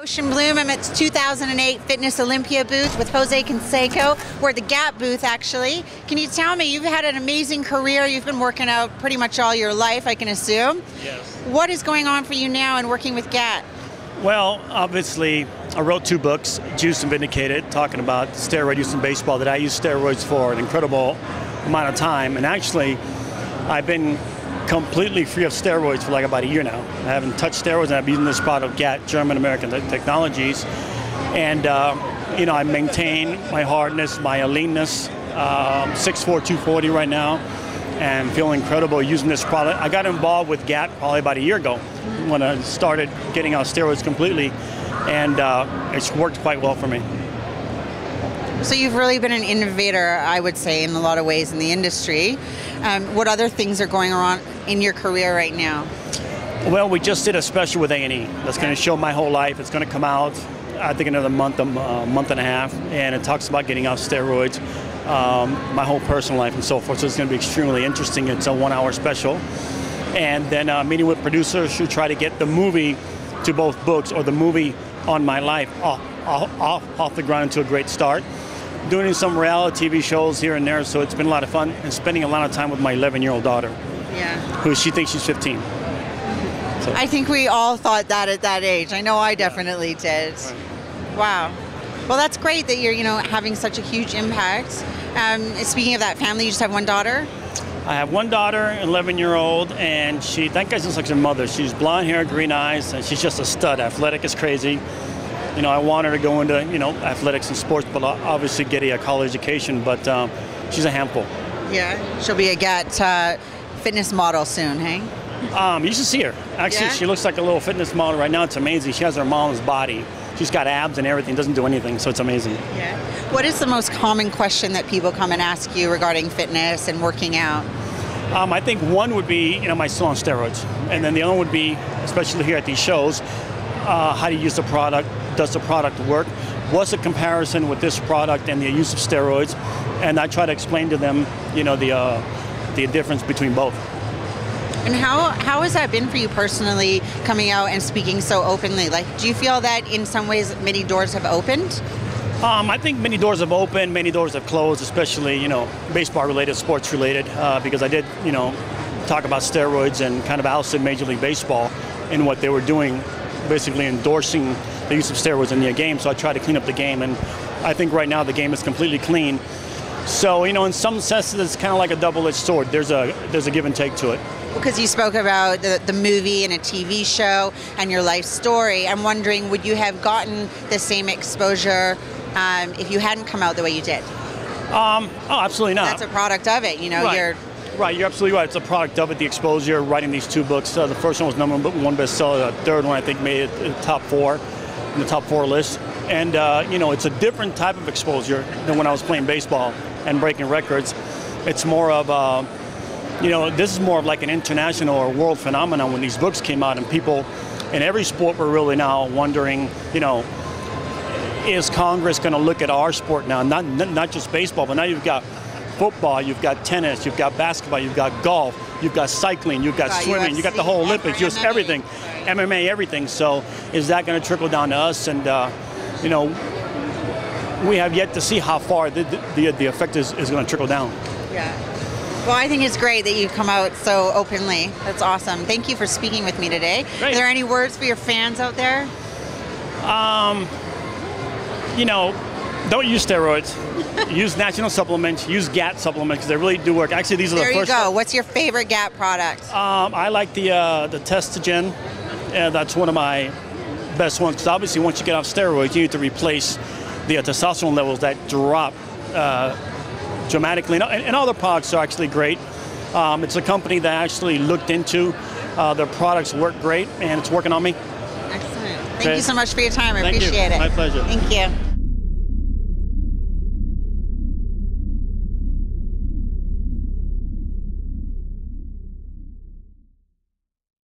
Ocean Bloom. I'm at the 2008 Fitness Olympia booth with Jose Canseco. We're at the Gap booth, actually. Can you tell me, you've had an amazing career. You've been working out pretty much all your life, I can assume. Yes. What is going on for you now in working with Gap? Well, obviously, I wrote 2 books, Juiced and Vindicated, talking about steroid use in baseball, that I used steroids for an incredible amount of time. And actually, I've been completely free of steroids for like about a year now. I haven't touched steroids, and I've been using this product, GAT, German-American Technologies. And, you know, I maintain my hardness, my leanness, 6'4", 240 right now, and feel incredible using this product. I got involved with GAT probably about a year ago when I started getting out steroids completely, and it's worked quite well for me. So you've really been an innovator, I would say, in a lot of ways in the industry. What other things are going on in your career right now? Well, we just did a special with A&E that's going to show my whole life. It's going to come out, I think, another month and a half, and it talks about getting off steroids, my whole personal life and so forth. So it's going to be extremely interesting. It's a 1-hour special. And then meeting with producers who try to get the movie to both books, or the movie on my life, off the ground into a great start. Doing some reality TV shows here and there, so it's been a lot of fun, and spending a lot of time with my 11-year-old daughter, who she thinks she's 15. So. I think we all thought that at that age. I know I definitely did. Right. Wow. Well, that's great that you're, having such a huge impact. Speaking of that family, you just have one daughter? I have one daughter, an 11-year-old, and she, that guy's just like her mother. She's blonde hair, green eyes, and she's just a stud. Athletic as crazy. I want her to go into, athletics and sports, but obviously get a college education, but she's a handful. Yeah, she'll be a GAT fitness model soon, hey? You should see her. Actually, She looks like a little fitness model right now. It's amazing. She has her mom's body. She's got abs and everything, doesn't do anything, so it's amazing. Yeah. What is the most common question that people come and ask you regarding fitness and working out? I think one would be, am I still on steroids? And then the other would be, especially here at these shows, how do you use the product? Does the product work? What's the comparison with this product and the use of steroids? And I try to explain to them, the difference between both. And how has that been for you personally, coming out and speaking so openly? Like, do you feel that in some ways many doors have opened? I think many doors have opened, many doors have closed, especially, baseball related, sports related, because I did, talk about steroids and kind of ousted Major League Baseball in what they were doing, basically endorsing the use of steroids in the game. So I try to clean up the game, and I think right now the game is completely clean. So, in some senses, it's kind of like a double-edged sword. There's a give and take to it. Because you spoke about the movie and a TV show and your life story, I'm wondering, would you have gotten the same exposure if you hadn't come out the way you did? Oh, absolutely not. That's a product of it, Right. Right, you're absolutely right. It's a product of it, the exposure, writing these 2 books. The first one was #1 bestseller. The third one, I think, made it the top 4 in the top 4 list. And, it's a different type of exposure than when I was playing baseball and breaking records. It's more of, this is more of like an international or world phenomenon when these books came out, and people in every sport were really now wondering, is Congress going to look at our sport now? Not just baseball, but now you've got football, you've got tennis, you've got basketball, you've got golf, you've got cycling, you've got swimming, UFC, you've got the whole Olympics, just MMA. everything, MMA, everything. So is that going to trickle down to us? And, we have yet to see how far the effect is going to trickle down. Yeah. Well, I think it's great that you come out so openly. That's awesome. Thank you for speaking with me today. Great. Are there any words for your fans out there? Don't use steroids. Use natural supplements. Use GAT supplements, because they really do work. Actually, these are the first. There you go. What's your favorite GAT product? I like the Testogen. That's one of my best ones, because obviously once you get off steroids, you need to replace the testosterone levels that drop dramatically. And all the products are actually great. It's a company that actually looked into their products work great, and it's working on me. Excellent. Thank you so much for your time. I appreciate it. My pleasure. Thank you.